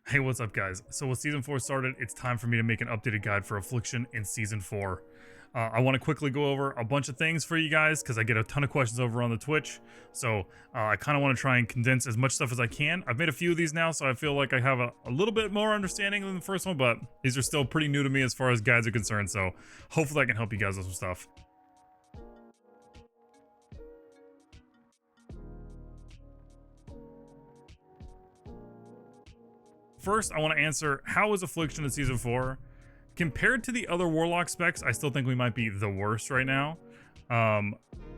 Hey, what's up, guys? So with Season 4 started, it's time for me to make an updated guide for Affliction in Season 4. I want to quickly go over a bunch of things for you guys because I get a ton of questions over on the Twitch. So I kind of want to try and condense as much stuff as I can. I've made a few of these now, so I feel like I have a little bit more understanding than the first one, but these are still pretty new to me as far as guides are concerned. So hopefully I can help you guys with some stuff. First, I want to answer, how is Affliction in Season 4? Compared to the other Warlock specs, I still think we might be the worst right now.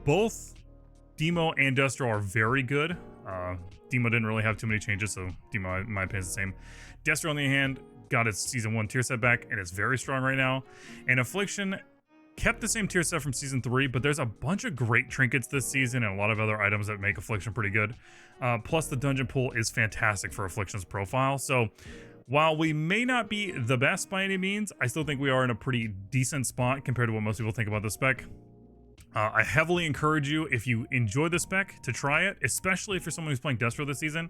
Both Demo and Destro are very good. Demo didn't really have too many changes, so Demo, in my opinion, is the same. Destro, on the other hand, got its Season 1 tier set back, and it's very strong right now. And Affliction kept the same tier set from Season 3, but there's a bunch of great trinkets this season and a lot of other items that make Affliction pretty good. Plus, the dungeon pool is fantastic for Affliction's profile. So, while we may not be the best by any means, I still think we are in a pretty decent spot compared to what most people think about the spec. I heavily encourage you, if you enjoy the spec, to try it, especially if you're someone who's playing Destro this season,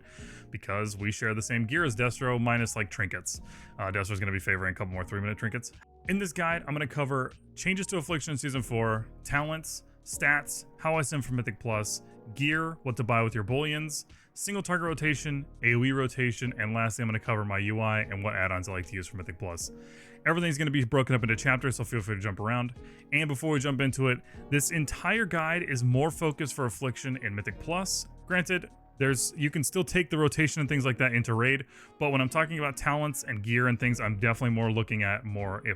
because we share the same gear as Destro, minus like trinkets. Destro's going to be favoring a couple more 3-minute trinkets. In this guide, I'm going to cover changes to Affliction in Season 4, talents, stats, how I sim for Mythic Plus, gear, what to buy with your bullions, single target rotation, AoE rotation, and lastly, I'm going to cover my UI and what add-ons I like to use for Mythic Plus. Everything's going to be broken up into chapters, so feel free to jump around. And before we jump into it, this entire guide is more focused for Affliction in Mythic Plus. Granted, you can still take the rotation and things like that into raid, but when I'm talking about talents and gear and things, I'm definitely more looking at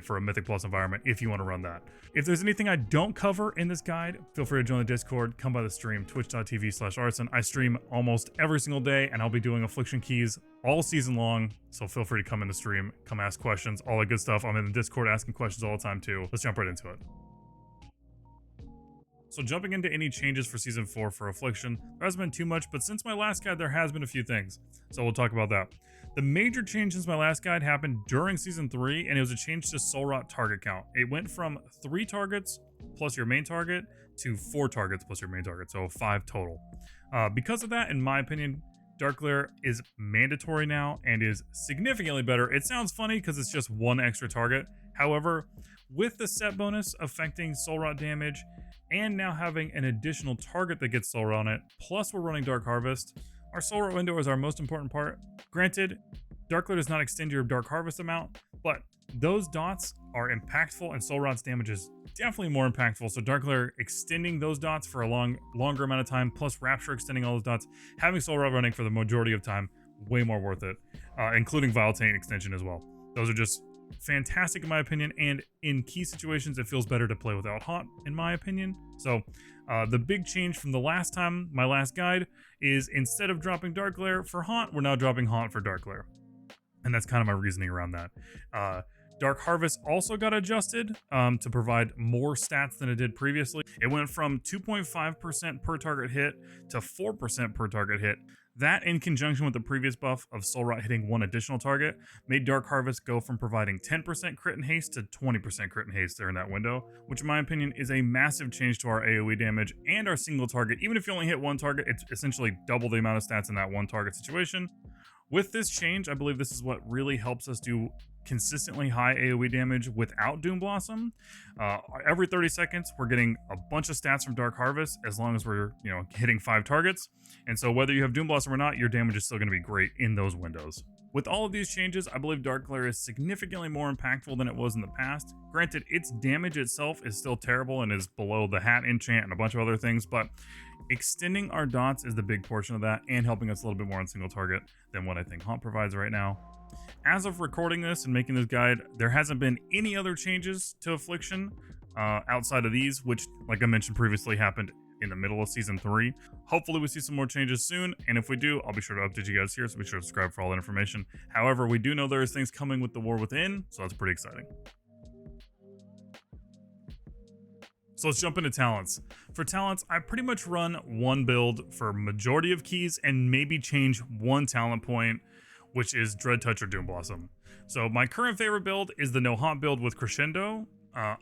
for a Mythic Plus environment if you want to run that. If there's anything I don't cover in this guide, feel free to join the Discord, come by the stream, twitch.tv/Arson. I stream almost every single day, and I'll be doing Affliction keys all season long, so feel free to come in the stream, come ask questions, all that good stuff. I'm in the Discord asking questions all the time too. Let's jump right into it. So jumping into any changes for Season 4 for Affliction, there hasn't been too much, but since my last guide, there has been a few things. So we'll talk about that. The major change since my last guide happened during Season 3, and it was a change to Soul Rot target count. It went from 3 targets plus your main target to 4 targets plus your main target, so 5 total. Because of that, in my opinion, Dark Glare is mandatory now and is significantly better. It sounds funny because it's just 1 extra target. However, with the set bonus affecting Soul Rot damage, and now having an additional target that gets Soul Rot on it, plus we're running Dark Harvest, our Soul Rot window is our most important part. Granted, Dark Glare does not extend your Dark Harvest amount, but those dots are impactful and Soul Rot's damage is definitely more impactful. So Dark Glare extending those dots for a longer amount of time, plus Rapture extending all those dots, having Soul Rot running for the majority of time, way more worth it, including Vile Taint extension as well. Those are just fantastic in my opinion, and in key situations it feels better to play without Haunt in my opinion. So the big change from the last time, my last guide, is instead of dropping Dark Glare for Haunt, we're now dropping Haunt for Dark Glare, and that's kind of my reasoning around that. Dark Harvest also got adjusted to provide more stats than it did previously. It went from 2.5% per target hit to 4% per target hit. That, in conjunction with the previous buff of Soul Rot hitting 1 additional target, made Dark Harvest go from providing 10% crit and haste to 20% crit and haste during that window, which in my opinion is a massive change to our AoE damage and our single target. Even if you only hit 1 target, it's essentially double the amount of stats in that 1 target situation. With this change, I believe this is what really helps us do consistently high AoE damage without Doom Blossom. Every 30 seconds, we're getting a bunch of stats from Dark Harvest as long as we're hitting 5 targets. And so whether you have Doom Blossom or not, your damage is still going to be great in those windows. With all of these changes, I believe Dark Glare is significantly more impactful than it was in the past. Granted, its damage itself is still terrible and is below the Hat enchant and a bunch of other things, but extending our dots is the big portion of that and helping us a little bit more on single target than what I think Haunt provides right now. As of recording this and making this guide, there hasn't been any other changes to Affliction outside of these, which, like I mentioned previously, happened in the middle of Season 3. Hopefully we see some more changes soon, and if we do, I'll be sure to update you guys here, so be sure to subscribe for all that information. However, we do know there's things coming with the War Within, so that's pretty exciting. So let's jump into talents. For talents, I pretty much run 1 build for majority of keys and maybe change 1 talent point, which is Dread Touch or Doom Blossom. So my current favorite build is the no Haunt build with Crescendo.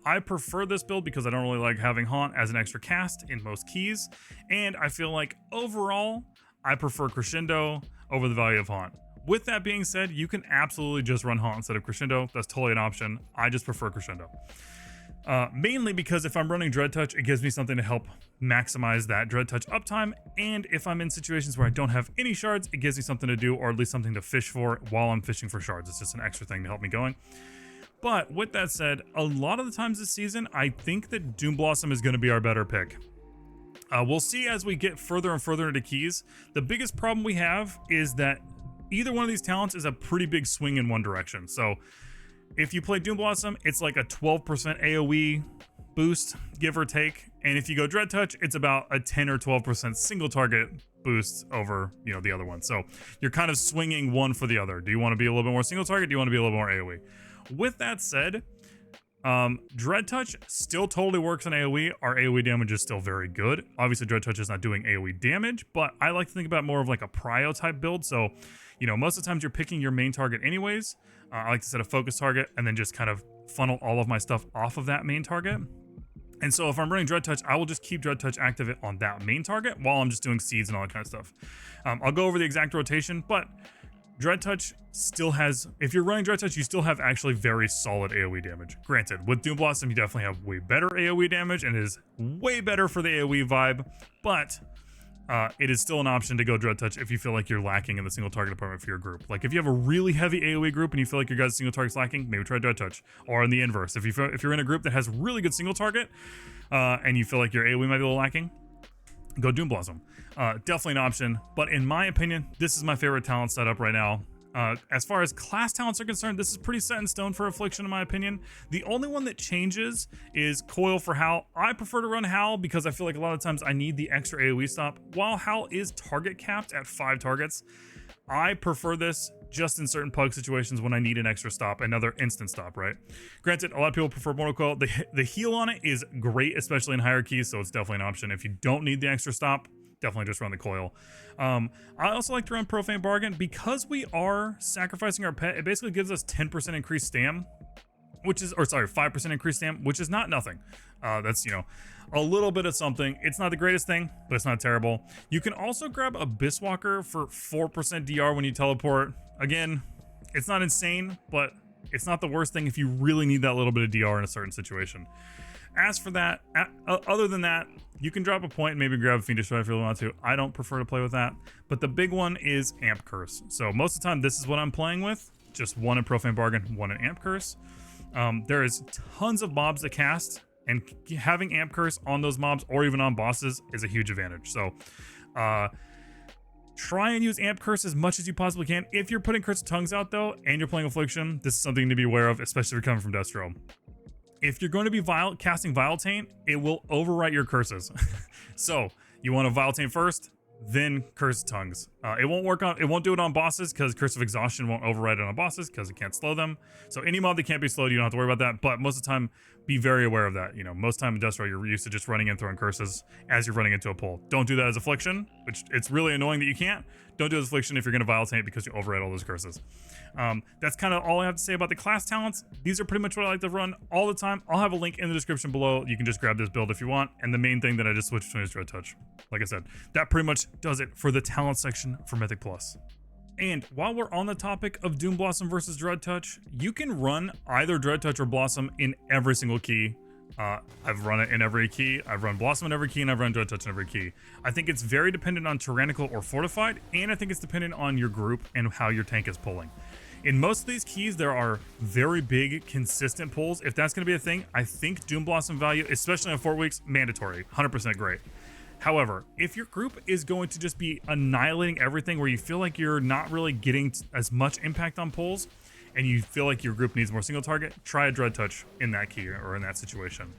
I prefer this build because I don't really like having Haunt as an extra cast in most keys, and I feel like overall I prefer Crescendo over the value of Haunt. With that being said, you can absolutely just run Haunt instead of Crescendo. That's totally an option. I just prefer Crescendo. Mainly because if I'm running Dread Touch, it gives me something to help maximize that Dread Touch uptime, and if I'm in situations where I don't have any shards, it gives me something to do, or at least something to fish for while I'm fishing for shards. It's just an extra thing to help me going. But with that said, a lot of the times this season, I think that Doom Blossom is going to be our better pick. We'll see as we get further and further into keys. The biggest problem we have is that either one of these talents is a pretty big swing in one direction. So if you play Doom Blossom, it's like a 12% AoE boost, give or take. And if you go Dread Touch, it's about a 10 or 12% single target boost over, the other one. So you're kind of swinging one for the other. Do you want to be a little bit more single target? Do you want to be a little more AoE? With that said, Dread Touch still totally works on AoE. Our AoE damage is still very good. Obviously, Dread Touch is not doing AoE damage, but I like to think about more of like a prio type build. So, most of the times you're picking your main target anyways. I like to set a focus target and then just kind of funnel all of my stuff off of that main target. And so if I'm running Dread Touch, I will just keep Dread Touch active on that main target while I'm just doing seeds and all that kind of stuff. I'll go over the exact rotation, but Dread Touch still has, if you're running Dread Touch, you still have actually very solid AoE damage. Granted, with Doom Blossom, you definitely have way better AoE damage and it is way better for the AoE vibe, but it is still an option to go Dread Touch if you feel like you're lacking in the single target department for your group. Like if you have a really heavy AoE group and you feel like your guys' single target's lacking, maybe try Dread Touch. Or in the inverse, if you're in a group that has really good single target and you feel like your AoE might be a little lacking, go Doom Blossom. Definitely an option, but in my opinion, this is my favorite talent setup right now. As far as class talents are concerned, this is pretty set in stone for Affliction in my opinion. The only one that changes is Coil for Howl. I prefer to run Howl because I feel like a lot of times I need the extra AoE stop. While Howl is target capped at 5 targets, I prefer this just in certain pug situations when I need an extra stop, another instant stop, right? Granted, a lot of people prefer Mortal Coil. The heal on it is great, especially in higher keys, so it's definitely an option. If you don't need the extra stop, definitely just run the Coil. I also like to run Profane Bargain because we are sacrificing our pet. It basically gives us 10% increased stam, 5% increased stam, which is not nothing. That's, a little bit of something. It's not the greatest thing, but it's not terrible. You can also grab Abyss Walker for 4% DR when you teleport. Again, it's not insane, but it's not the worst thing if you really need that little bit of DR in a certain situation. As for that, other than that, you can drop a point and maybe grab a Fiendish Stride if you really want to. I don't prefer to play with that, but the big one is Amp Curse. So most of the time, this is what I'm playing with. Just one in Profane Bargain, one in Amp Curse. There is tons of mobs to cast, and having Amp Curse on those mobs or even on bosses is a huge advantage. So try and use Amp Curse as much as you possibly can. If you're putting Curse of Tongues out though, and you're playing Affliction, this is something to be aware of, especially if you're coming from Destro. If you're going to be casting Vile Taint, it will overwrite your curses. So you want to Vile Taint first, then Curse of Tongues. It won't do it on bosses because Curse of Exhaustion won't override it on bosses because it can't slow them. So any mob that can't be slowed, you don't have to worry about that. But most of the time, be very aware of that. Most time in Destro, you're used to just running and throwing curses as you're running into a pull. Don't do that as Affliction, which it's really annoying that you can't. Don't do it as Affliction if you're going to Vile Taint because you override all those curses. That's kind of all I have to say about the class talents. These are pretty much what I like to run all the time. I'll have a link in the description below. You can just grab this build if you want. And the main thing that I just switched between is Dread Touch. Like I said, that pretty much does it for the talent section for Mythic Plus. And while we're on the topic of Doom Blossom versus Dread Touch, you can run either Dread Touch or Blossom in every single key. I've run it in every key. I've run Blossom in every key, and I've run Dread Touch in every key. I think it's very dependent on Tyrannical or Fortified, and I think it's dependent on your group and how your tank is pulling. In most of these keys, there are very big, consistent pulls. If that's going to be a thing, I think Doom Blossom value, especially on 4 weeks, mandatory. 100% great. However, if your group is going to just be annihilating everything where you feel like you're not really getting as much impact on pulls, and you feel like your group needs more single target, try a Dread Touch in that key or in that situation.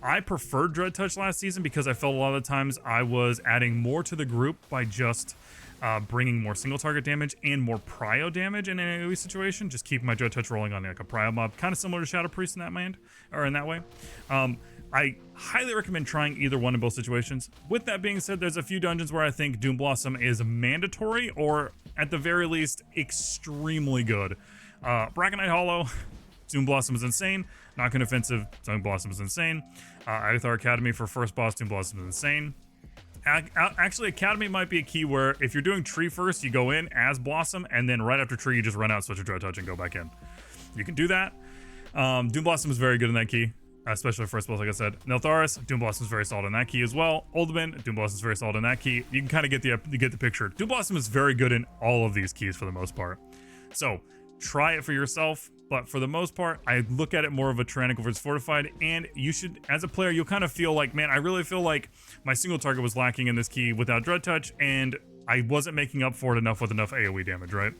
I preferred Dread Touch last season because I felt a lot of the times I was adding more to the group by just bringing more single target damage and more prio damage in an AoE situation, just keeping my Dread Touch rolling on like a prio mob, kind of similar to Shadow Priest in that way. I highly recommend trying either one in both situations. With that being said, there's a few dungeons where I think Doom Blossom is mandatory or at the very least extremely good. Bracknite Hollow, Doom Blossom is insane. Knockin' Offensive, Doom Blossom is insane. Aethar Academy for first boss, Doom Blossom is insane. Actually, Academy might be a key where if you're doing Tree first, you go in as Blossom, and then right after Tree, you just run out, switch to Dread Touch, and go back in. You can do that. Doom Blossom is very good in that key, especially first spells, like I said. Neltharis, Doom Blossom is very solid in that key as well. Oldman, Doom Blossom is very solid in that key. You can kind of get the picture. Doom Blossom is very good in all of these keys for the most part. So try it for yourself. But for the most part, I look at it more of a Tyrannical versus Fortified, and you should, as a player, you'll kind of feel like, man, I really feel like my single target was lacking in this key without Dread Touch, and I wasn't making up for it enough with enough AoE damage, right?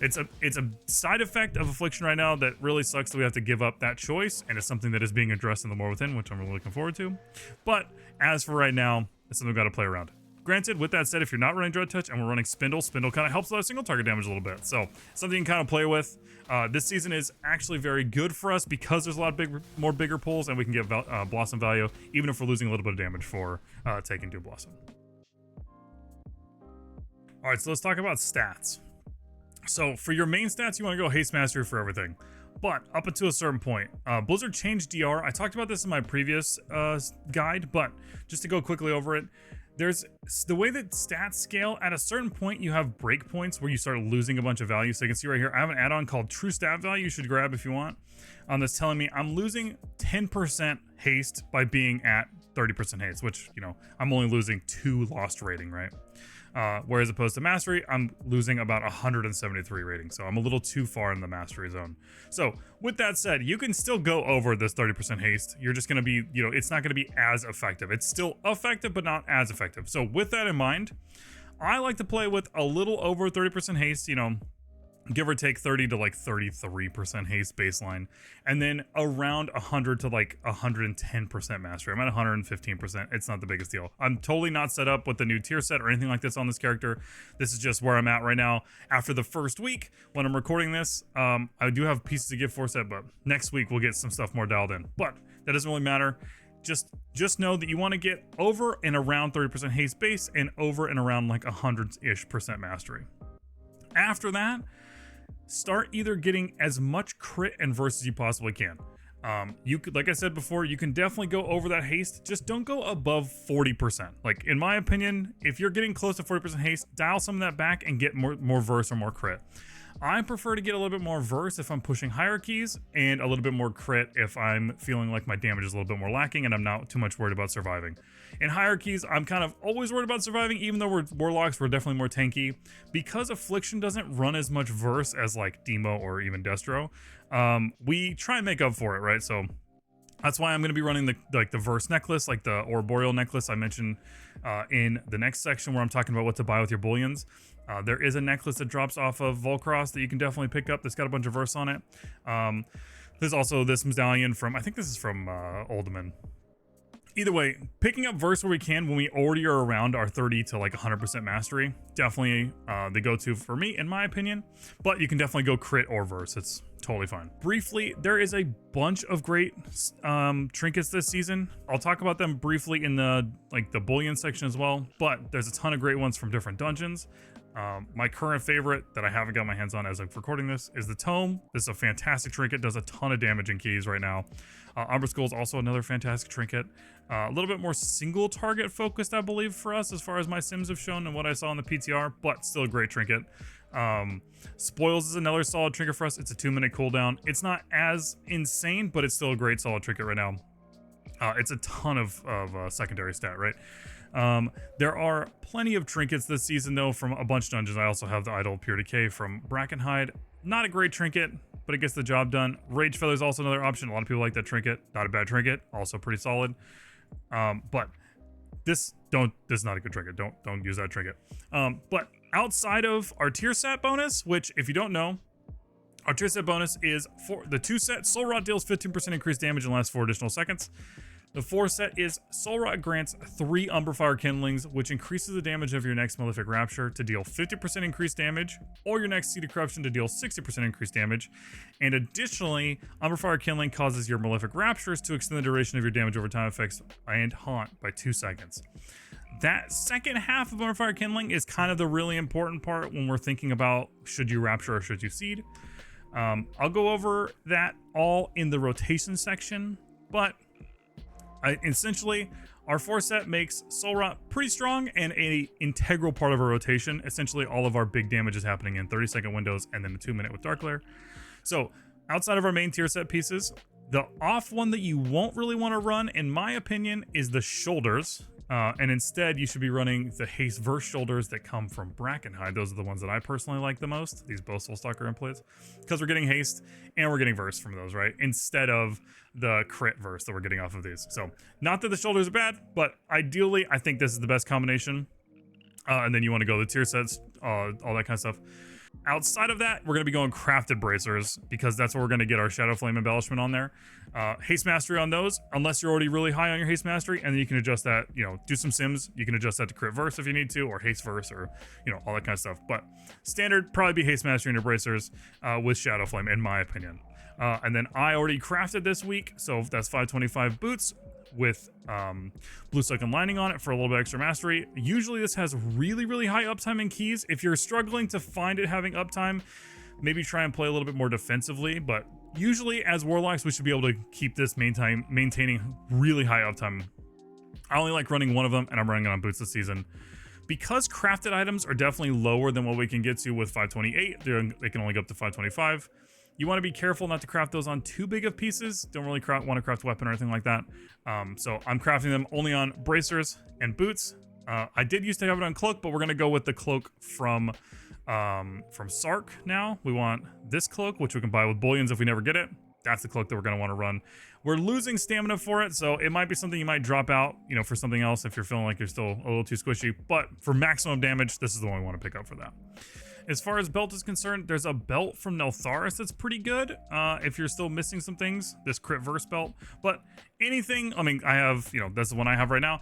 It's a side effect of Affliction right now that really sucks that we have to give up that choice, and it's something that is being addressed in the More Within, which I'm really looking forward to. But as for right now, it's something we've got to play around. Granted, with that said, if you're not running Dread Touch and we're running Spindle kind of helps with our single target damage a little bit. So something you can kind of play with. This season is actually very good for us because there's a lot of bigger pulls, and we can get Blossom value, even if we're losing a little bit of damage for taking Doom Blossom. All right, so let's talk about stats. So for your main stats, you want to go Haste Mastery for everything. But up until a certain point, Blizzard changed DR. I talked about this in my previous guide, but just to go quickly over it, there's the way that stats scale. At a certain point, you have breakpoints where you start losing a bunch of value. So you can see right here, I have an add-on called True Stat Value. You should grab if you want. That's telling me I'm losing 10% haste by being at 30% haste, which, you know, I'm only losing 2 lost rating, right? Whereas opposed to mastery, I'm losing about 173 rating. So I'm a little too far in the mastery zone. So with that said, you can still go over this 30% haste. You're just going to be, you know, it's not going to be as effective. It's still effective, but not as effective. So with that in mind, I like to play with a little over 30% haste, you know, give or take 30 to like 33% haste baseline, and then around 100 to like 110% mastery. I'm at 115%. It's not the biggest deal. I'm totally not set up with the new tier set or anything like this on this character. This is just where I'm at right now. After the first week, when I'm recording this, I do have pieces to give for set, but next week we'll get some stuff more dialed in. But that doesn't really matter. Just know that you want to get over and around 30% haste base and over and around like 100-ish% mastery. After that, start either getting as much crit and verse as you possibly can. You could, like I said before, you can definitely go over that haste. Just don't go above 40%. Like, in my opinion, if you're getting close to 40% haste, dial some of that back and get more verse or more crit. I prefer to get a little bit more verse if I'm pushing higher keys, and a little bit more crit if I'm feeling like my damage is a little bit more lacking and I'm not too much worried about surviving. In higher keys, I'm kind of always worried about surviving, even though we're Warlocks, we're definitely more tanky. Because Affliction doesn't run as much verse as like Demo or even Destro, we try and make up for it, right? So that's why I'm going to be running the verse necklace, like the Ouroboreal necklace I mentioned in the next section where I'm talking about what to buy with your bullions. There is a necklace that drops off of Volcross that you can definitely pick up that's got a bunch of verse on it. There's also this medallion from, I think this is from Oldman. Either way, picking up verse where we can when we already are around our 30 to like 100% mastery, definitely the go-to for me, in my opinion. But you can definitely go crit or verse. It's totally fine. Briefly, there is a bunch of great trinkets this season. I'll talk about them briefly in the bullion section as well, but there's a ton of great ones from different dungeons. My current favorite that I haven't got my hands on as I'm recording this is the Tome. This is a fantastic trinket, does a ton of damage in keys right now. Umber Skull is also another fantastic trinket. A little bit more single target focused, I believe, for us as far as my sims have shown and what I saw in the PTR, but still a great trinket. Spoils is another solid trinket for us. It's a 2-minute cooldown. It's not as insane, but it's still a great solid trinket right now. It's a ton of secondary stat, right? There are plenty of trinkets this season, though, from a bunch of dungeons. I also have the Idol Pure Decay from Brackenhide. Not a great trinket, but it gets the job done. Rage Feather is also another option. A lot of people like that trinket. Not a bad trinket. Also pretty solid. But this is not a good trinket. Don't use that trinket. But outside of our tier set bonus, which if you don't know, our tier set bonus is for the 2 set. Soul Rot deals 15% increased damage and lasts 4 additional seconds. The 4 set is Soul Rot grants 3 Umberfire Kindlings, which increases the damage of your next Malefic Rapture to deal 50% increased damage, or your next Seed of Corruption to deal 60% increased damage. And additionally, Umberfire Kindling causes your Malefic Raptures to extend the duration of your damage over time effects and Haunt by 2 seconds. That second half of Umberfire Kindling is kind of the really important part when we're thinking about should you Rapture or should you Seed. I'll go over that all in the rotation section, but essentially, Our 4 set makes Soul Rot pretty strong and a integral part of our rotation. Essentially, all of our big damage is happening in 30-second windows and then a 2-minute with Dark Lair. So outside of our main tier set pieces, the off one that you won't really want to run, in my opinion, is the shoulders. And instead, you should be running the haste verse shoulders that come from Brackenhide. Those are the ones that I personally like the most, these both Soulstalker inputs, because we're getting haste and we're getting verse from those, right? Instead of the crit verse that we're getting off of these. So not that the shoulders are bad, but ideally, I think this is the best combination. And then you want to go the tier sets, all that kind of stuff. Outside of that, we're going to be going crafted bracers because that's where we're going to get our Shadow Flame embellishment on there. Haste mastery on those, unless you're already really high on your haste mastery, and then you can adjust that, you know, do some sims. You can adjust that to crit verse if you need to, or haste verse, or, you know, all that kind of stuff. But standard, probably be haste mastery in your bracers with Shadow Flame, in my opinion. And then I already crafted this week, so that's 525 boots with blue silken lining on it for a little bit extra mastery. Usually this has really, really high uptime in keys. If you're struggling to find it having uptime, maybe try and play a little bit more defensively, but usually as Warlocks, we should be able to keep this maintaining really high uptime. I only like running one of them, and I'm running it on boots this season. Because crafted items are definitely lower than what we can get to with 528, they can only go up to 525. You want to be careful not to craft those on too big of pieces. Don't really want to craft a weapon or anything like that. So I'm crafting them only on bracers and boots. I did used to have it on cloak, but we're going to go with the cloak from Sark now. We want this cloak, which we can buy with bullions if we never get it. That's the cloak that we're going to want to run. We're losing stamina for it, so it might be something you might drop out, you know, for something else if you're feeling like you're still a little too squishy. But for maximum damage, this is the one we want to pick up for that. As far as belt is concerned, there's a belt from Neltharis that's pretty good. If you're still missing some things, this crit verse belt. But anything, I mean, I have, you know, that's the one I have right now.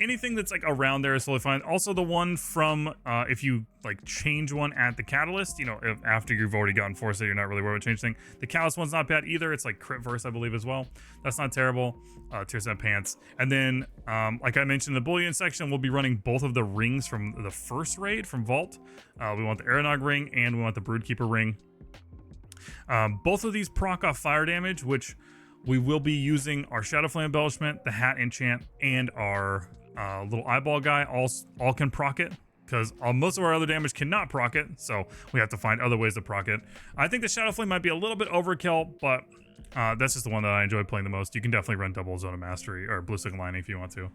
Anything that's like around there is totally fine. Also the one from, if you like change one at the Catalyst, you know, after you've already gotten forced, you're not really worried about changing thing. The Catalyst one's not bad either. It's like crit verse, I believe, as well. That's not terrible. Tier 7 pants. And then, like I mentioned in the bullion section, we'll be running both of the rings from the first raid from Vault. We want the Aeronog ring and we want the Broodkeeper ring. Both of these proc off fire damage, which we will be using our Shadow Flame embellishment, the hat enchant, and our little eyeball guy all can proc it, because most of our other damage cannot proc it, so we have to find other ways to proc it. I think the Shadow Flame might be a little bit overkill, but that's just the one that I enjoy playing the most. You can definitely run double Zone of Mastery or Blue Silken Lining if you want to.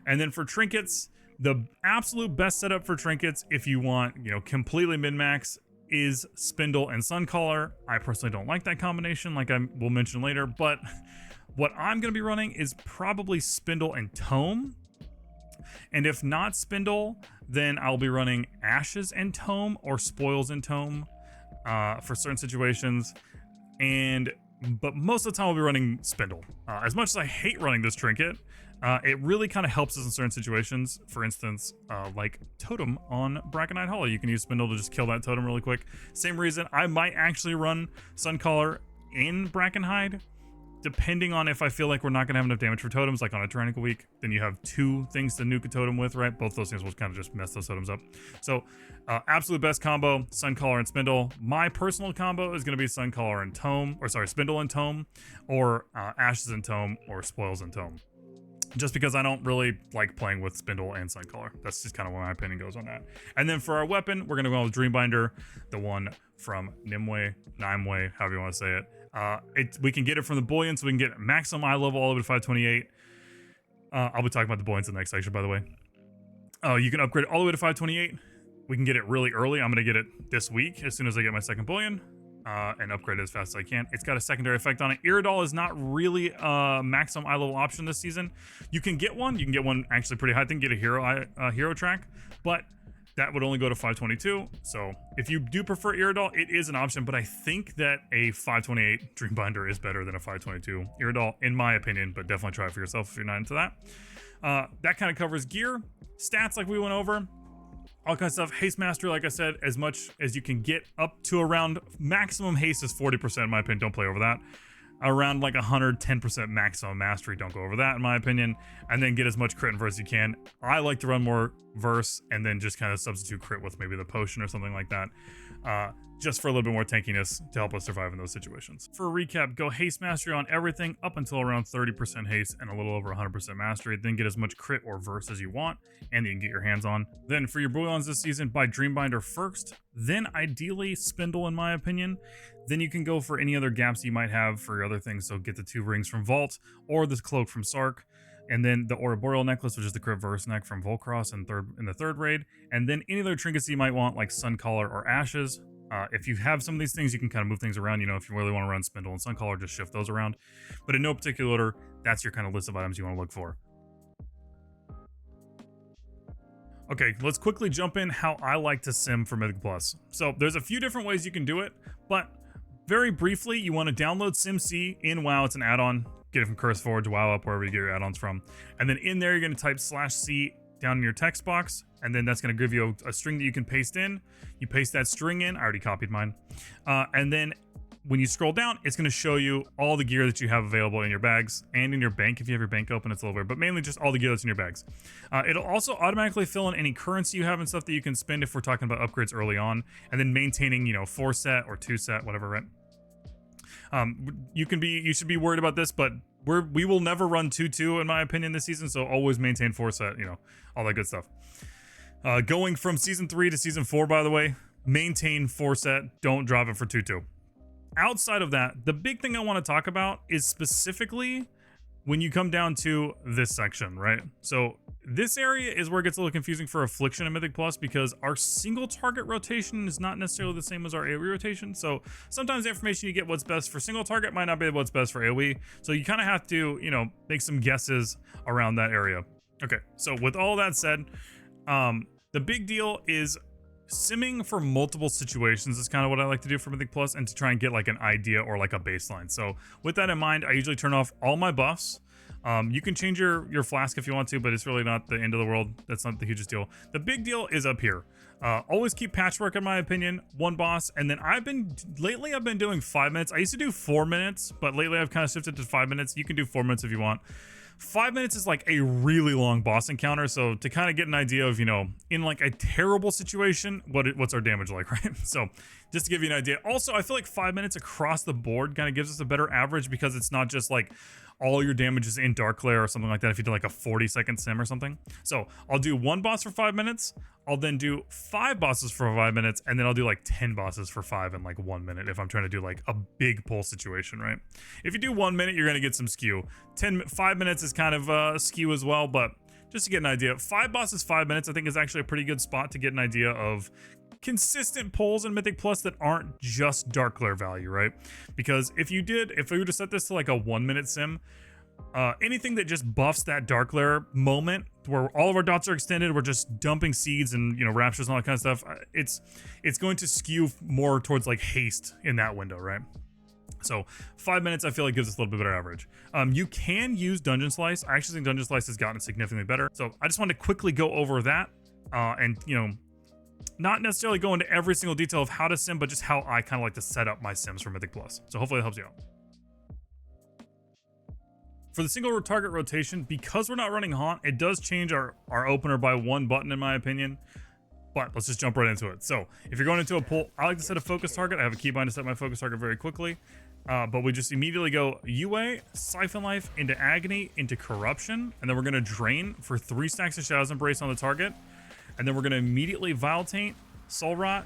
And then for trinkets, the absolute best setup for trinkets, if you want, you know, completely min-max, is Spindle and Suncaller. I personally don't like that combination, like I will mention later, but what I'm going to be running is probably Spindle and Tome. And if not Spindle, then I'll be running Ashes and Tome or Spoils and Tome for certain situations. But most of the time I'll be running Spindle. As much as I hate running this trinket, it really kind of helps us in certain situations. For instance, like Totem on Brackenhide Hollow. You can use Spindle to just kill that Totem really quick. Same reason, I might actually run Suncaller in Brackenhide, depending on if I feel like we're not going to have enough damage for totems, like on a Tyrannical week. Then you have 2 things to nuke a totem with, right? Both those things will kind of just mess those totems up. So, absolute best combo, Suncaller and Spindle. My personal combo is going to be Suncaller and Tome, or sorry, Spindle and Tome, or Ashes and Tome, or Spoils and Tome. Just because I don't really like playing with Spindle and Suncaller. That's just kind of where my opinion goes on that. And then for our weapon, we're going to go with Dreambinder, the one from Nimue, however you want to say it. We can get it from the bullion, so we can get maximum eye level all the way to 528. I'll be talking about the bullions in the next section, by the way. You can upgrade it all the way to 528. We can get it really early. I'm going to get it this week as soon as I get my second bullion. And upgrade it as fast as I can. It's got a secondary effect on it. Iridol is not really a maximum eye level option this season. You can get one. You can get one actually pretty high. I think get a hero track, but that would only go to 522. So if you do prefer Iridol, it is an option, but I think that a 528 Dreambinder is better than a 522 Iridol, in my opinion, but definitely try it for yourself if you're not into that. That kind of covers gear, stats like we went over. All kinds of stuff. Haste mastery, like I said, as much as you can get up to around maximum haste is 40% in my opinion. Don't play over that. Around like 110% maximum mastery. Don't go over that in my opinion. And then get as much crit and verse as you can. I like to run more verse and then just kind of substitute crit with maybe the potion or something like that. just for a little bit more tankiness to help us survive in those situations. For a recap, go haste mastery on everything up until around 30% haste and a little over 100% mastery, then get as much crit or verse as you want and you can get your hands on. Then for your bouillons this season, buy Dreambinder first, then ideally Spindle in my opinion. Then you can go for any other gaps you might have for your other things, so get the 2 rings from Vault or the cloak from Sark. And then the Ouroboreal necklace, which is the crit verse neck from Volcross in the third raid. And then any other trinkets you might want, like Sun Collar or Ashes. If you have some of these things, you can kind of move things around. You know, if you really want to run Spindle and Sun Collar, just shift those around. But in no particular order, that's your kind of list of items you want to look for. Okay, let's quickly jump in how I like to sim for Mythic Plus. So there's a few different ways you can do it, but very briefly, you want to download SimC in WoW. It's an add-on. Get it from CurseForge, WoW Up, wherever you get your add-ons from. And then in there, you're going to type /C down in your text box, and then that's going to give you a string that you can paste in. You paste that string in. I already copied mine. And then when you scroll down, it's going to show you all the gear that you have available in your bags and in your bank. If you have your bank open, it's a little weird, but mainly just all the gear that's in your bags. It'll also automatically fill in any currency you have and stuff that you can spend if we're talking about upgrades early on, and then maintaining, you know, 4 set or 2 set, whatever, right? You should be worried about this, but we will never run 2-2 in my opinion this season, so always maintain 4 set, you know, all that good stuff. Going from season 3 to season 4, by the way, maintain 4 set, don't drop it for 2-2. Outside of that, the big thing I want to talk about is specifically when you come down to this section, right? So this area is where it gets a little confusing for Affliction and Mythic Plus, because our single target rotation is not necessarily the same as our AoE rotation. So sometimes the information you get what's best for single target might not be what's best for AoE. So you kind of have to, you know, make some guesses around that area. Okay, so with all that said, the big deal is simming for multiple situations is kind of what I like to do for Mythic Plus, and to try and get like an idea or like a baseline. So with that in mind, I usually turn off all my buffs. You can change your flask if you want to, but it's really not the end of the world. That's not the hugest deal. The big deal is up here. Always keep patchwork in my opinion, 1 boss, and then lately I've been doing 5 minutes. I used to do 4 minutes, but lately I've kind of shifted to 5 minutes. You can do 4 minutes if you want. 5 minutes is like a really long boss encounter, so to kind of get an idea of, you know, in like a terrible situation, what's our damage like, right? So just to give you an idea. Also, I feel like 5 minutes across the board kind of gives us a better average, because it's not just like all your damage is in Dark Lair or something like that if you do like a 40-second sim or something. So I'll do 1 boss for 5 minutes. I'll then do 5 bosses for 5 minutes, and then I'll do like 10 bosses for 5 in like 1 minute if I'm trying to do like a big pull situation, right? If you do 1 minute, you're gonna get some skew. 5 minutes is kind of skew as well, but just to get an idea, 5 bosses, 5 minutes, I think is actually a pretty good spot to get an idea of consistent pulls in Mythic Plus that aren't just Dark Lair value, right? Because if we were to set this to like a 1 minute sim, anything that just buffs that Dark Lair moment where all of our dots are extended, we're just dumping seeds and, you know, raptures and all that kind of stuff, it's going to skew more towards like haste in that window, right? So 5 minutes I feel like gives us a little bit better average. You can use Dungeon Slice. I actually think Dungeon Slice has gotten significantly better, so I just wanted to quickly go over that, and, you know, not necessarily go into every single detail of how to sim, but just how I kind of like to set up my sims for Mythic Plus. So hopefully that helps you out. For the single target rotation, because we're not running Haunt, it does change our opener by 1 button in my opinion. But let's just jump right into it. So if you're going into a pull, I like to set a focus target. I have a keybind to set my focus target very quickly. But we just immediately go UA, Siphon Life, into Agony, into Corruption, and then we're going to drain for 3 stacks of Shadow's Embrace on the target. And then we're going to immediately Vile Taint, Soul Rot,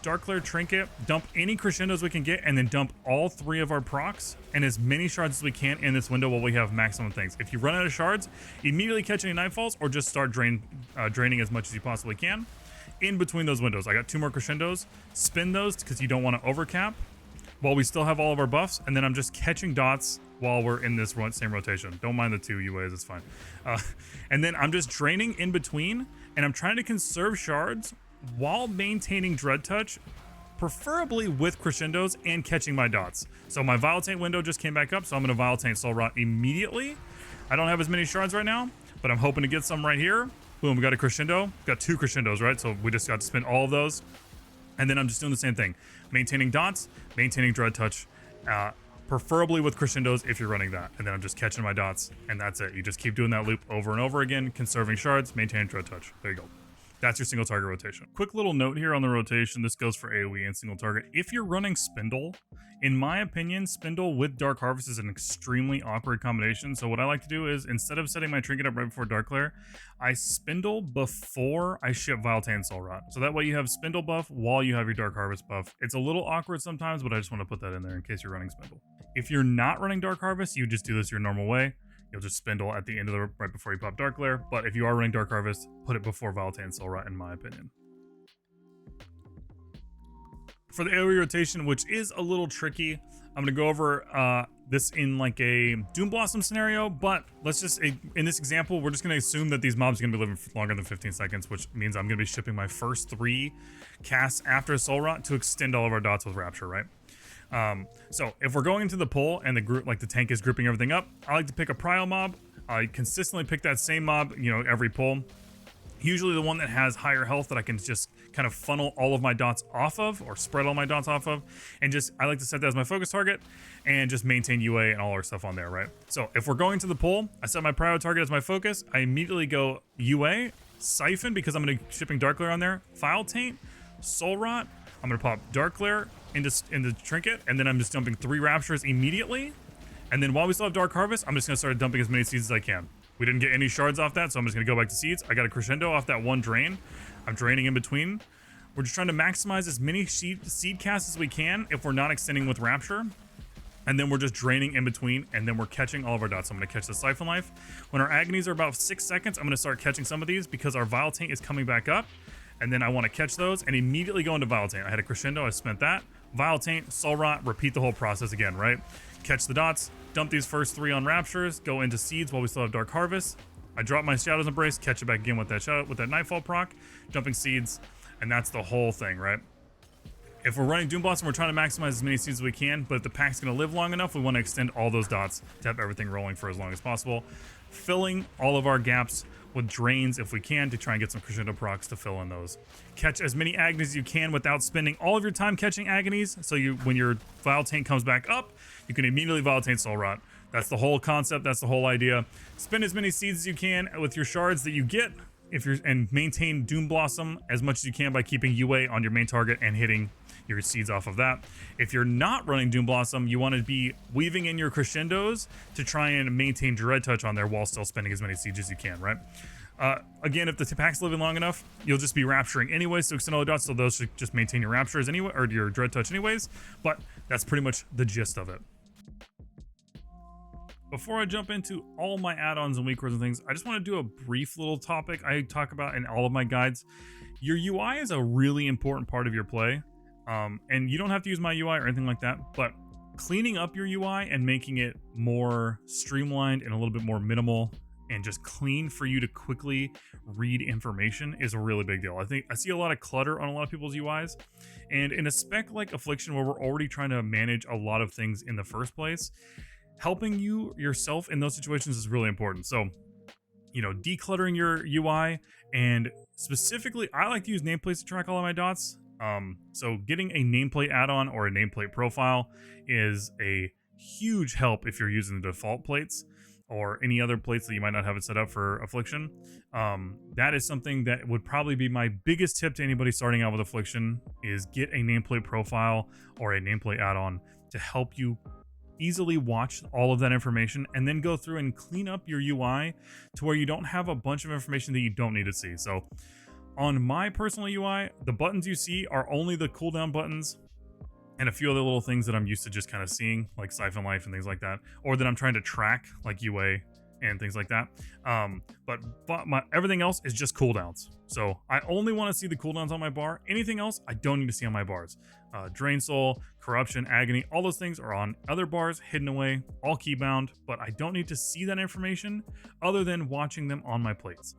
Dark Lair Trinket, dump any Crescendos we can get, and then dump all 3 of our procs and as many shards as we can in this window while we have maximum things. If you run out of shards, immediately catch any Nightfalls or just start draining as much as you possibly can. In between those windows, I got 2 more Crescendos. Spin those because you don't want to overcap while we still have all of our buffs, and then I'm just catching dots while we're in this same rotation. Don't mind the 2 UAs, it's fine. And then I'm just draining in between, and I'm trying to conserve shards while maintaining Dread Touch, preferably with Crescendos and catching my dots. So my Vile Taint window just came back up, so I'm going to Vile Taint Soul Rot immediately. I don't have as many shards right now, but I'm hoping to get some right here. Boom, we got a Crescendo. Got 2 Crescendos, right? So we just got to spend all of those. And then I'm just doing the same thing. Maintaining dots, maintaining Dread Touch, preferably with Crescendos if you're running that. And then I'm just catching my dots, and that's it. You just keep doing that loop over and over again, conserving shards, maintaining Dread Touch. There you go. That's your single target rotation. Quick little note here on the rotation. This goes for AoE and single target. If you're running Spindle, in my opinion, Spindle with Dark Harvest is an extremely awkward combination. So what I like to do is, instead of setting my trinket up right before Dark Glare, I Spindle before I ship Viletane Soul Rot. So that way you have Spindle buff while you have your Dark Harvest buff. It's a little awkward sometimes, but I just want to put that in there in case you're running Spindle. If you're not running Dark Harvest, you just do this your normal way. You'll just Spindle at the end of the right before you pop Dark Glare. But if you are running Dark Harvest, put it before Viletane Soul Rot, in my opinion. For the AoE rotation, which is a little tricky, I'm gonna go over this in like a Doom Blossom scenario. But let's just, in this example, we're just gonna assume that these mobs are gonna be living for longer than 15 seconds, which means I'm gonna be shipping my first 3 casts after Soul Rot to extend all of our dots with Rapture, right? So if we're going into the pull and the group, like the tank is grouping everything up, I like to pick a prio mob. I consistently pick that same mob, you know, every pull. Usually the one that has higher health that I can just kind of funnel all of my dots off of, or spread all my dots off of, and just, I like to set that as my focus target and just maintain UA and all our stuff on there, right? So if we're going to the pull, I set my prio target as my focus. I immediately go UA, Siphon, because I'm going to shipping Dark Glare on there, File Taint, Soul Rot. I'm going to pop Dark Glare into Trinket, and then I'm just dumping 3 Raptures immediately. And then while we still have Dark Harvest, I'm just going to start dumping as many seeds as I can. We didn't get any shards off that, so I'm just going to go back to seeds. I got a Crescendo off that one drain. I'm draining in between. We're just trying to maximize as many seed casts as we can if we're not extending with Rapture. And then we're just draining in between, and then we're catching all of our dots. So I'm going to catch the Siphon Life. When our Agonies are about 6 seconds, I'm going to start catching some of these because our Vile Taint is coming back up. And then I want to catch those and immediately go into Vile Taint. I had a Crescendo, I spent that. Vile Taint, Soul Rot, repeat the whole process again, right? Catch the dots, dump these first 3 on Raptures, go into Seeds while we still have Dark Harvest. I drop my Shadow's Embrace, catch it back again with that Nightfall proc, dumping Seeds, and that's the whole thing, right? If we're running Doom Blossom, we're trying to maximize as many seeds as we can, but if the pack's going to live long enough, we want to extend all those dots to have everything rolling for as long as possible. Filling all of our gaps with drains if we can to try and get some Crescendo procs to fill in those. Catch as many Agonies as you can without spending all of your time catching Agonies, so when your Vile Taint comes back up, you can immediately Vile Taint Soul Rot. That's the whole concept, that's the whole idea. Spend as many seeds as you can with your shards that you get, and maintain Doom Blossom as much as you can by keeping UA on your main target and hitting your seeds off of that. If you're not running Doom Blossom, you want to be weaving in your Crescendos to try and maintain Dread Touch on there while still spending as many seeds as you can, right? Again, if the pack's living long enough, you'll just be Rapturing anyways to extend all the dots, so those should just maintain your Raptures anyway, or your Dread Touch anyways, but that's pretty much the gist of it. Before I jump into all my add-ons and weak words and things, I just want to do a brief little topic I talk about in all of my guides. Your UI is a really important part of your play. And you don't have to use my UI or anything like that, but cleaning up your UI and making it more streamlined and a little bit more minimal and just clean for you to quickly read information is a really big deal. I see a lot of clutter on a lot of people's UIs, and in a spec like Affliction, where we're already trying to manage a lot of things in the first place, helping yourself in those situations is really important. So, you know, decluttering your UI, and specifically, I like to use nameplates to track all of my dots. So getting a nameplate add-on or a nameplate profile is a huge help if you're using the default plates or any other plates that you might not have it set up for Affliction. That is something that would probably be my biggest tip to anybody starting out with Affliction, is get a nameplate profile or a nameplate add-on to help you easily watch all of that information and then go through and clean up your UI to where you don't have a bunch of information that you don't need to see. So on my personal UI, the buttons you see are only the cooldown buttons and a few other little things that I'm used to just kind of seeing, like Siphon Life and things like that, or that I'm trying to track, like UA and things like that. But everything else is just cooldowns. So I only want to see the cooldowns on my bar. Anything else, I don't need to see on my bars. Drain Soul, Corruption, Agony, all those things are on other bars, hidden away, all keybound, but I don't need to see that information other than watching them on my plates.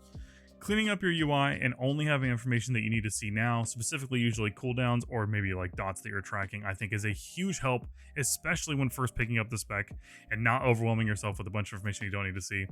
Cleaning up your UI and only having information that you need to see now, specifically usually cooldowns or maybe like dots that you're tracking, I think is a huge help, especially when first picking up the spec, and not overwhelming yourself with a bunch of information you don't need to see.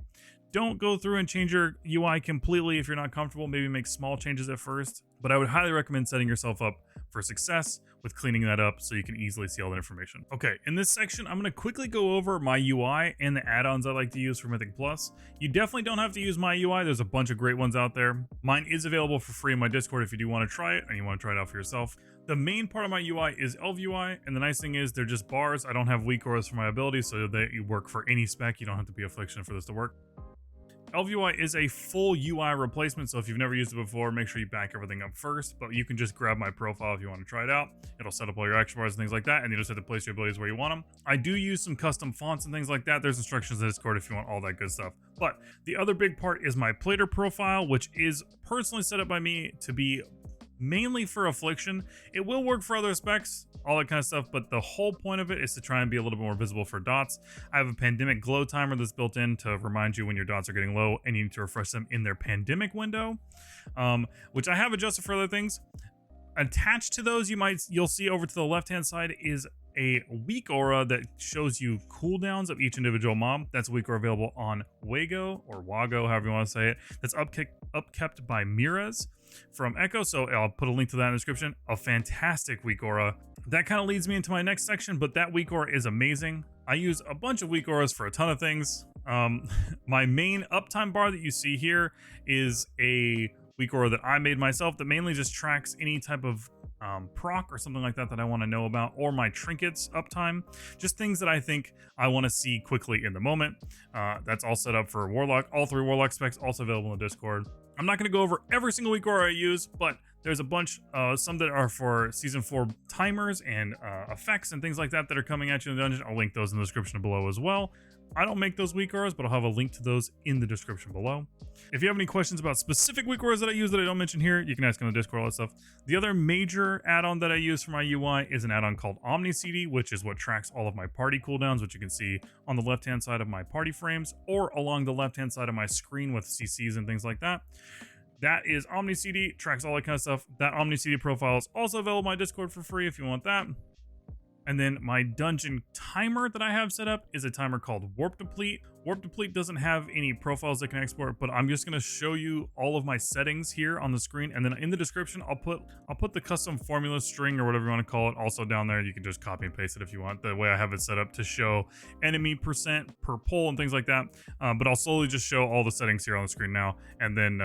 Don't go through and change your UI completely if you're not comfortable. Maybe make small changes at first. but I would highly recommend setting yourself up for success with cleaning that up so you can easily see all the information. Okay, in this section, I'm going to quickly go over my UI and the add-ons I like to use for Mythic Plus. You definitely don't have to use my UI. There's a bunch of great ones out there. Mine is available for free in my Discord if you do want to try it and you want to try it out for yourself. The main part of my UI is Elf UI, and the nice thing is they're just bars. I don't have weak auras for my abilities, so they work for any spec. You don't have to be Affliction for this to work. Elf UI is a full UI replacement, so if you've never used it before, make sure you back everything up first, but you can just grab my profile if you want to try it out. It'll set up all your action bars and things like that, and you just have to place your abilities where you want them. I do use some custom fonts and things like that. There's instructions in Discord if you want all that good stuff. But the other big part is my plater profile, which is personally set up by me to be mainly for Affliction. It will work for other specs, all that kind of stuff, but the whole point of it is to try and be a little bit more visible for dots. I have a pandemic glow timer that's built in to remind you when your dots are getting low and you need to refresh them in their pandemic window, which I have adjusted for other things. Attached to those, you'll see over to the left hand side is a weak aura that shows you cooldowns of each individual mob. That's a weak aura available on Wago or Wago, however you want to say it. That's upkept by Miraz from Echo, so I'll put a link to that in the description. A fantastic weak aura. That kind of leads me into my next section, but that weak aura is amazing. I use a bunch of weak auras for a ton of things. My main uptime bar that you see here is a weak aura that I made myself that mainly just tracks any type of proc or something like that that I want to know about, or my trinkets uptime, just things that I think I want to see quickly in the moment. That's all set up for Warlock. All 3 Warlock specs also available in the Discord. I'm not going to go over every single weak aura I use, but there's a bunch, some that are for Season 4 timers and effects and things like that that are coming at you in the dungeon. I'll link those in the description below as well. I don't make those weak auras, but I'll have a link to those in the description below. If you have any questions about specific weak auras that I use that I don't mention here, you can ask in the Discord, all that stuff. The other major add-on that I use for my UI is an add-on called Omni CD, which is what tracks all of my party cooldowns, which you can see on the left-hand side of my party frames or along the left-hand side of my screen with CCs and things like that. That is Omni CD, tracks all that kind of stuff. That Omni CD profile is also available in my Discord for free if you want that. And then my dungeon timer that I have set up is a timer called Warp Deplete. Warp Deplete doesn't have any profiles that can export, but I'm just going to show you all of my settings here on the screen. And then in the description, I'll put the custom formula string or whatever you want to call it also down there. You can just copy and paste it if you want. The way I have it set up to show enemy percent per pull and things like that. But I'll slowly just show all the settings here on the screen now. And then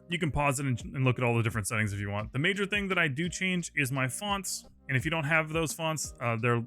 you can pause it and look at all the different settings if you want. The major thing that I do change is my fonts. And if you don't have those fonts,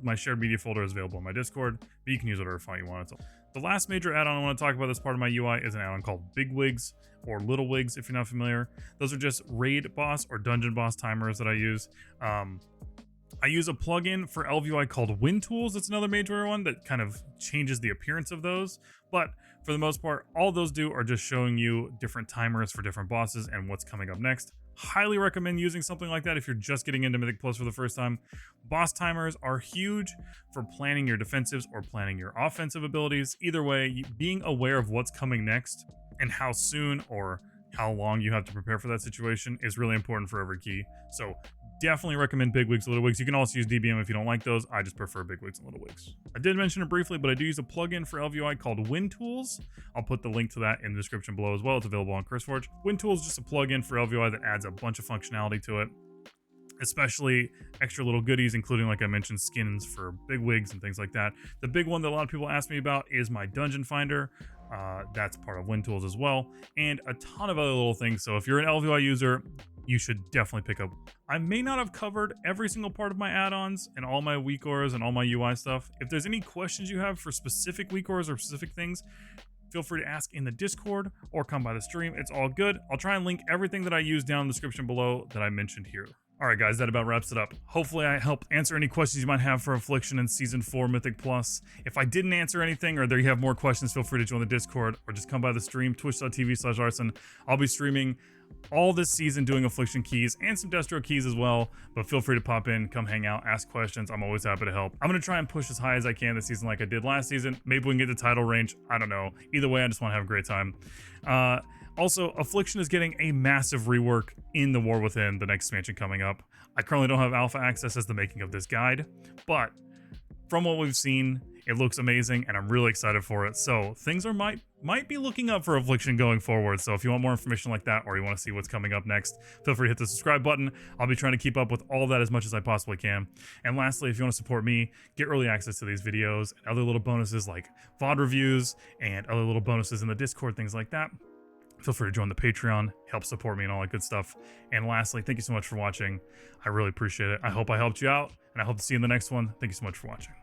my shared media folder is available in my Discord, but you can use whatever font you want. The last major add-on I want to talk about this part of my UI is an add-on called Big Wigs or Little Wigs, if you're not familiar. Those are just raid boss or dungeon boss timers that I use. I use a plugin for LVUI called Wind Tools. It's another major one that kind of changes the appearance of those. But for the most part, all those do are just showing you different timers for different bosses and what's coming up next. Highly recommend using something like that if you're just getting into Mythic Plus for the first time. Boss timers are huge for planning your defensives or planning your offensive abilities. Either way, being aware of what's coming next and how soon or how long you have to prepare for that situation is really important for every key. So definitely recommend Big Wigs, Little Wigs. You can also use DBM if you don't like those. I just prefer Big Wigs and Little Wigs. I did mention it briefly, but I do use a plugin for LVUI called Wind Tools. I'll put the link to that in the description below as well. It's available on ChrisForge. Wind Tools is just a plugin for LVUI that adds a bunch of functionality to it, especially extra little goodies, including, like I mentioned, skins for Big Wigs and things like that. The big one that a lot of people ask me about is my Dungeon Finder. That's part of Wind Tools as well, and a ton of other little things. So if you're an LVUI user, you should definitely pick up. I may not have covered every single part of my add-ons and all my weak auras and all my UI stuff. If there's any questions you have for specific weak auras or specific things, feel free to ask in the Discord or come by the stream. It's all good. I'll try and link everything that I use down in the description below that I mentioned here. All right, guys, that about wraps it up. Hopefully I helped answer any questions you might have for Affliction in Season 4 Mythic Plus. If I didn't answer anything or there you have more questions, feel free to join the Discord or just come by the stream, twitch.tv/Arson. I'll be streaming all this season doing Affliction keys and some Destro keys as well, but feel free to pop in, come hang out, ask questions. I'm always happy to help. I'm going to try and push as high as I can this season like I did last season. Maybe we can get the title range. I don't know. Either way, I just want to have a great time. Also, Affliction is getting a massive rework in the War Within, the next expansion coming up. I currently don't have alpha access as the making of this guide, but from what we've seen, It looks amazing, and I'm really excited for it. So things might be looking up for Affliction going forward. So if you want more information like that, or you want to see what's coming up next, feel free to hit the subscribe button. I'll be trying to keep up with all that as much as I possibly can. And lastly, if you want to support me, get early access to these videos and other little bonuses like VOD reviews and other little bonuses in the Discord, things like that, feel free to join the Patreon, help support me and all that good stuff. And lastly, thank you so much for watching. I really appreciate it. I hope I helped you out, and I hope to see you in the next one. Thank you so much for watching.